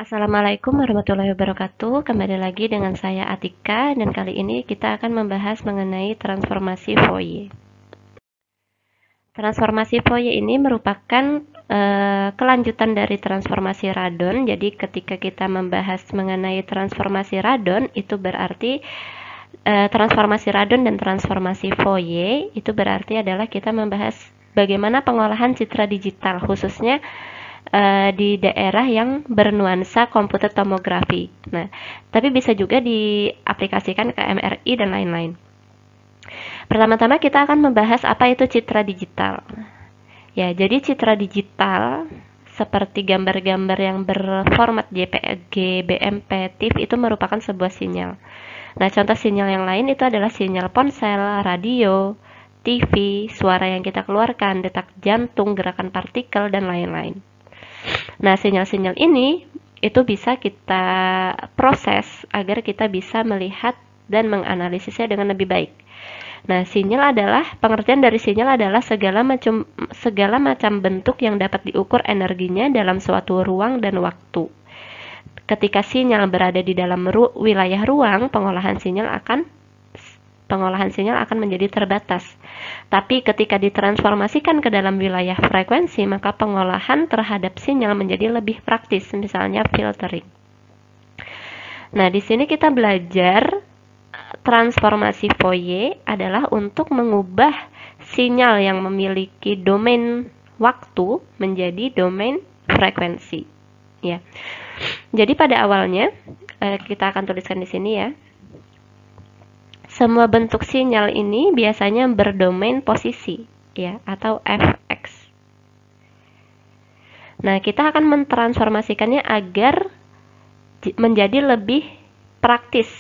Assalamualaikum warahmatullahi wabarakatuh. Kembali lagi dengan saya Atika dan kali ini kita akan membahas mengenai transformasi Fourier. Transformasi Fourier ini merupakan kelanjutan dari transformasi radon. Jadi ketika kita membahas mengenai transformasi radon, itu berarti transformasi radon dan transformasi Fourier itu berarti adalah kita membahas bagaimana pengolahan citra digital, khususnya di daerah yang bernuansa komputer tomografi. Nah, tapi bisa juga diaplikasikan ke MRI dan lain-lain. Pertama-tama kita akan membahas apa itu citra digital. Ya, jadi citra digital seperti gambar-gambar yang berformat JPG, BMP, TIFF itu merupakan sebuah sinyal. Nah, contoh sinyal yang lain itu adalah sinyal ponsel, radio, TV, suara yang kita keluarkan, detak jantung, gerakan partikel, dan lain-lain. Nah, sinyal-sinyal ini itu bisa kita proses agar kita bisa melihat dan menganalisisnya dengan lebih baik. Nah, pengertian dari sinyal adalah segala macam bentuk yang dapat diukur energinya dalam suatu ruang dan waktu. Ketika sinyal berada di dalam wilayah ruang, pengolahan sinyal akan menjadi terbatas. Tapi ketika ditransformasikan ke dalam wilayah frekuensi, maka pengolahan terhadap sinyal menjadi lebih praktis, misalnya filtering. Nah, di sini kita belajar transformasi Fourier adalah untuk mengubah sinyal yang memiliki domain waktu menjadi domain frekuensi. Ya. Jadi pada awalnya kita akan tuliskan di sini ya. Semua bentuk sinyal ini biasanya berdomain posisi, ya, atau fx. Nah, kita akan mentransformasikannya agar menjadi lebih praktis,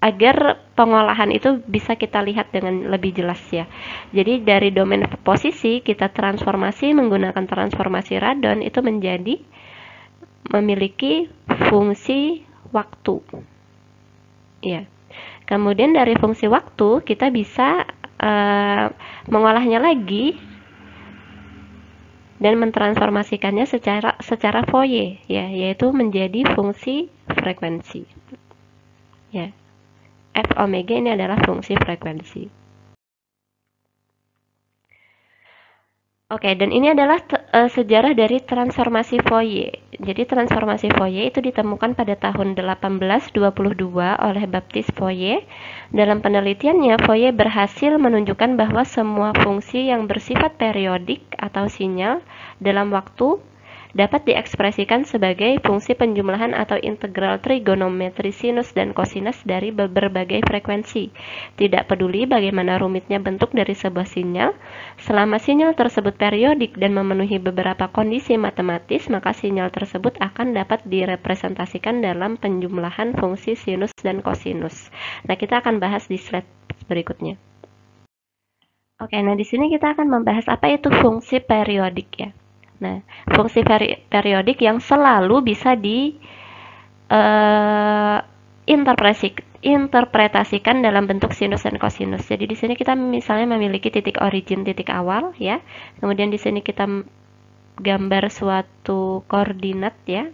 agar pengolahan itu bisa kita lihat dengan lebih jelas ya. Jadi dari domain posisi kita transformasi menggunakan transformasi radon itu menjadi memiliki fungsi waktu. Ya. Kemudian dari fungsi waktu kita bisa mengolahnya lagi dan mentransformasikannya secara Fourier ya, yaitu menjadi fungsi frekuensi. Ya. F omega ini adalah fungsi frekuensi. Oke, dan ini adalah sejarah dari transformasi Fourier. Jadi transformasi Fourier itu ditemukan pada tahun 1822 oleh Baptiste Fourier. Dalam penelitiannya, Fourier berhasil menunjukkan bahwa semua fungsi yang bersifat periodik atau sinyal dalam waktu dapat diekspresikan sebagai fungsi penjumlahan atau integral trigonometri sinus dan kosinus dari berbagai frekuensi. Tidak peduli bagaimana rumitnya bentuk dari sebuah sinyal, selama sinyal tersebut periodik dan memenuhi beberapa kondisi matematis, maka sinyal tersebut akan dapat direpresentasikan dalam penjumlahan fungsi sinus dan kosinus. Nah, kita akan bahas di slide berikutnya. Oke, nah di sini kita akan membahas apa itu fungsi periodik ya. Nah, fungsi periodik yang selalu bisa interpretasikan dalam bentuk sinus dan kosinus. Jadi di sini kita misalnya memiliki titik origin, titik awal ya. Kemudian di sini kita gambar suatu koordinat ya,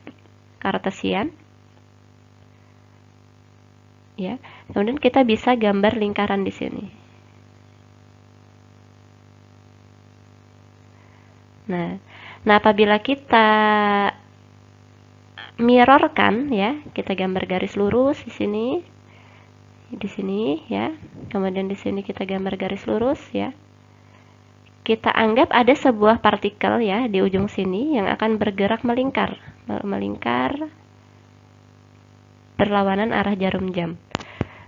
kartesian. Ya. Kemudian kita bisa gambar lingkaran di sini. Nah, apabila kita mirrorkan ya, kita gambar garis lurus di sini ya. Kemudian di sini kita gambar garis lurus ya. Kita anggap ada sebuah partikel ya di ujung sini yang akan bergerak melingkar berlawanan arah jarum jam.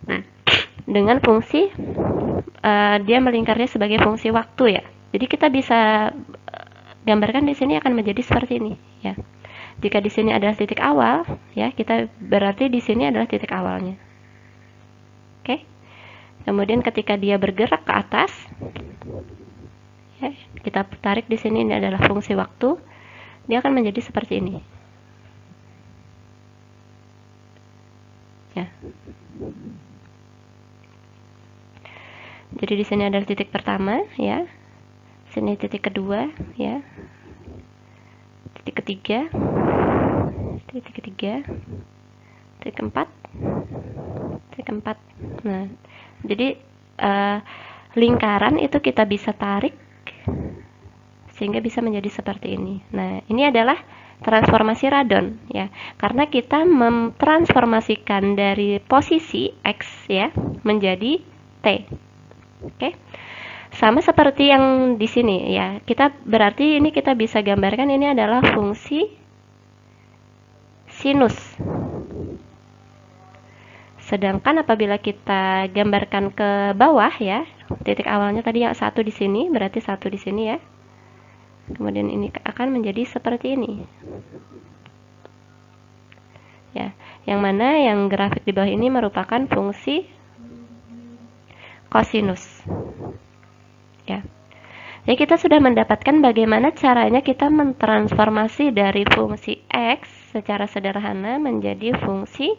Nah, dengan fungsi dia melingkarnya sebagai fungsi waktu ya. Jadi kita bisa gambarkan di sini akan menjadi seperti ini ya. Jika di sini adalah titik awal ya, kita berarti di sini adalah titik awalnya. Oke. Kemudian ketika dia bergerak ke atas ya, kita tarik di sini, ini adalah fungsi waktu. Dia akan menjadi seperti ini. Ya. Jadi di sini adalah titik pertama ya. Sini titik kedua ya, titik ketiga, titik ketiga, titik 4, titik 4. Nah, jadi lingkaran itu kita bisa tarik sehingga bisa menjadi seperti ini. Nah, ini adalah transformasi radon ya. Karena kita memtransformasikan dari posisi X ya menjadi T. Oke. Sama seperti yang di sini ya. Kita berarti ini kita bisa gambarkan ini adalah fungsi sinus. Sedangkan apabila kita gambarkan ke bawah ya, titik awalnya tadi yang 1 di sini, berarti 1 di sini ya. Kemudian ini akan menjadi seperti ini. Ya, yang mana yang grafik di bawah ini merupakan fungsi kosinus. Ya. Jadi kita sudah mendapatkan bagaimana caranya kita mentransformasi dari fungsi X secara sederhana menjadi fungsi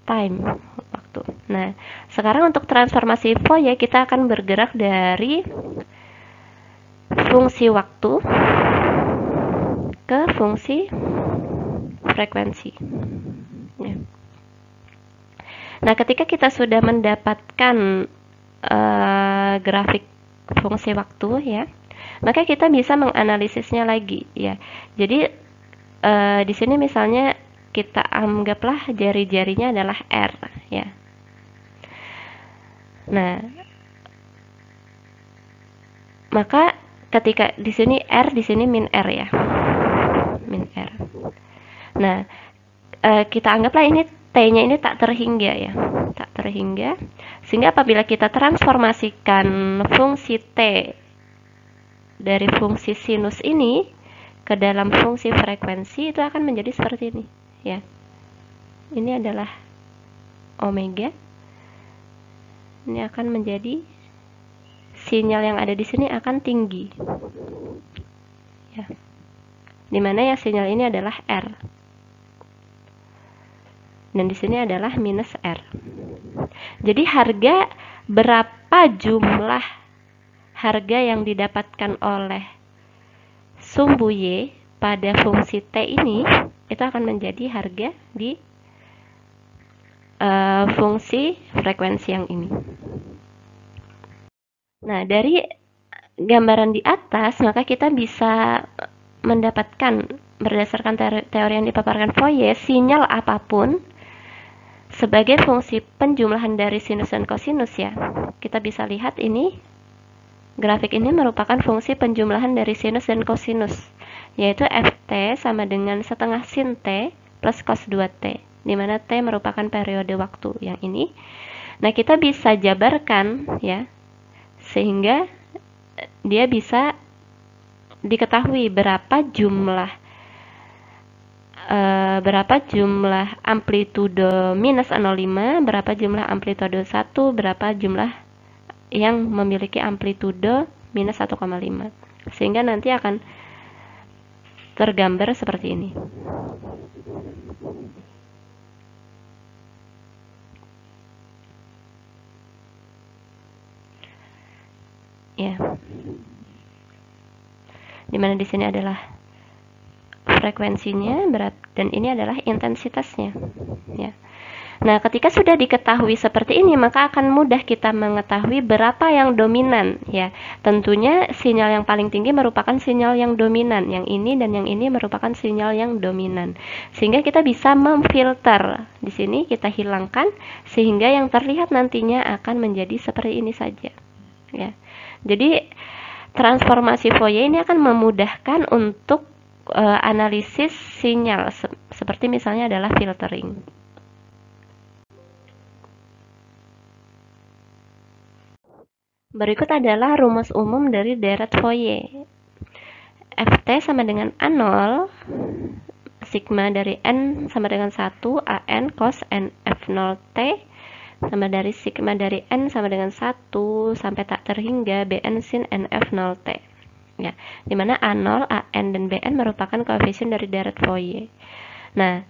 time, waktu. Nah, sekarang untuk transformasi Fourier kita akan bergerak dari fungsi waktu ke fungsi frekuensi. Ya. Nah, ketika kita sudah mendapatkan grafik fungsi waktu ya, maka kita bisa menganalisisnya lagi ya. Jadi di sini misalnya kita anggaplah jari-jarinya adalah R ya. Nah, maka ketika di sini R, di sini min R ya. Min R. Nah, kita anggaplah ini T-nya ini tak terhingga ya. Tak terhingga. Sehingga apabila kita transformasikan fungsi T dari fungsi sinus ini ke dalam fungsi frekuensi, itu akan menjadi seperti ini ya. Ini adalah omega. Ini akan menjadi sinyal yang ada di sini akan tinggi. Ya. Dimana yang sinyal ini adalah R. Dan di sini adalah minus R. Jadi harga berapa jumlah harga yang didapatkan oleh sumbu Y pada fungsi T ini, itu akan menjadi harga di fungsi frekuensi yang ini. Nah, dari gambaran di atas, maka kita bisa mendapatkan berdasarkan teori yang dipaparkan Fourier, sinyal apapun sebagai fungsi penjumlahan dari sinus dan kosinus ya. Kita bisa lihat ini, grafik ini merupakan fungsi penjumlahan dari sinus dan kosinus, yaitu Ft sama dengan setengah sin T plus cos 2T, di mana T merupakan periode waktu yang ini. Nah, kita bisa jabarkan ya, sehingga dia bisa diketahui berapa jumlah amplitudo minus 0,5, berapa jumlah amplitudo 1, berapa jumlah yang memiliki amplitudo minus 1,5. Sehingga nanti akan tergambar seperti ini. Ya. Dimana di sini adalah frekuensinya berat dan ini adalah intensitasnya. Ya. Nah, ketika sudah diketahui seperti ini, maka akan mudah kita mengetahui berapa yang dominan ya. Tentunya sinyal yang paling tinggi merupakan sinyal yang dominan, yang ini dan yang ini merupakan sinyal yang dominan. Sehingga kita bisa memfilter. Di sini kita hilangkan sehingga yang terlihat nantinya akan menjadi seperti ini saja. Ya. Jadi transformasi Fourier ini akan memudahkan untuk analisis sinyal seperti misalnya adalah filtering. Berikut adalah rumus umum dari deret Fourier. Ft sama dengan A0, sigma dari N sama dengan 1, An cos NF0T, sama dari sigma dari N sama dengan 1 sampai tak terhingga Bn sin NF0T. Ya, dimana A0, An, dan Bn merupakan koefisien dari deret Fourier. Nah,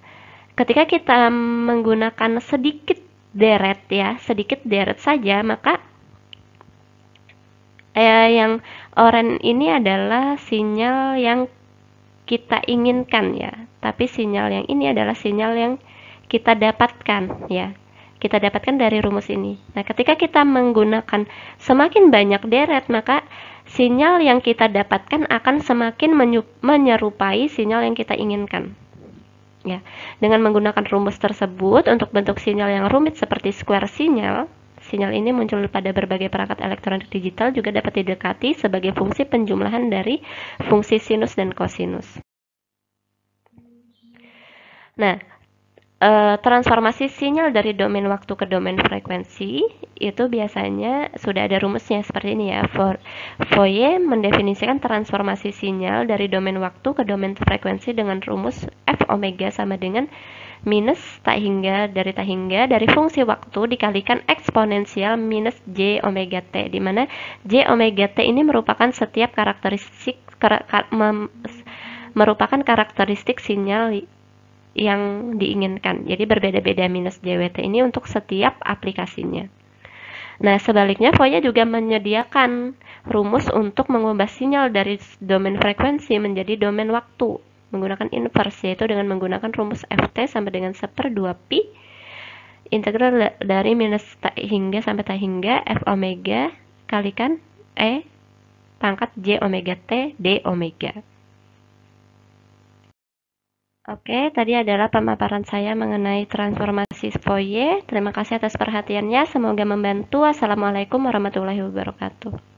ketika kita menggunakan sedikit deret ya, sedikit deret saja, maka Yang oranye ini adalah sinyal yang kita inginkan ya, tapi sinyal yang ini adalah sinyal yang kita dapatkan ya. Kita dapatkan dari rumus ini. Nah, ketika kita menggunakan semakin banyak deret, maka sinyal yang kita dapatkan akan semakin menyerupai sinyal yang kita inginkan. Ya, dengan menggunakan rumus tersebut untuk bentuk sinyal yang rumit seperti square sinyal, sinyal ini muncul pada berbagai perangkat elektronik digital juga dapat didekati sebagai fungsi penjumlahan dari fungsi sinus dan kosinus. Nah, transformasi sinyal dari domain waktu ke domain frekuensi itu biasanya sudah ada rumusnya seperti ini ya. Fourier mendefinisikan transformasi sinyal dari domain waktu ke domain frekuensi dengan rumus f omega sama dengan minus tak hingga dari fungsi waktu dikalikan eksponensial minus j omega t, di mana j omega t ini merupakan merupakan karakteristik sinyal yang diinginkan. Jadi berbeda-beda minus JWT ini untuk setiap aplikasinya. Nah, sebaliknya Fourier juga menyediakan rumus untuk mengubah sinyal dari domain frekuensi menjadi domain waktu menggunakan inverse, yaitu dengan menggunakan rumus Ft sama dengan 1/2pi integral dari minus tak hingga sampai tak hingga f omega kalikan E pangkat J omega T D omega. Oke, tadi adalah pemaparan saya mengenai transformasi Fourier. Terima kasih atas perhatiannya, semoga membantu. Assalamualaikum warahmatullahi wabarakatuh.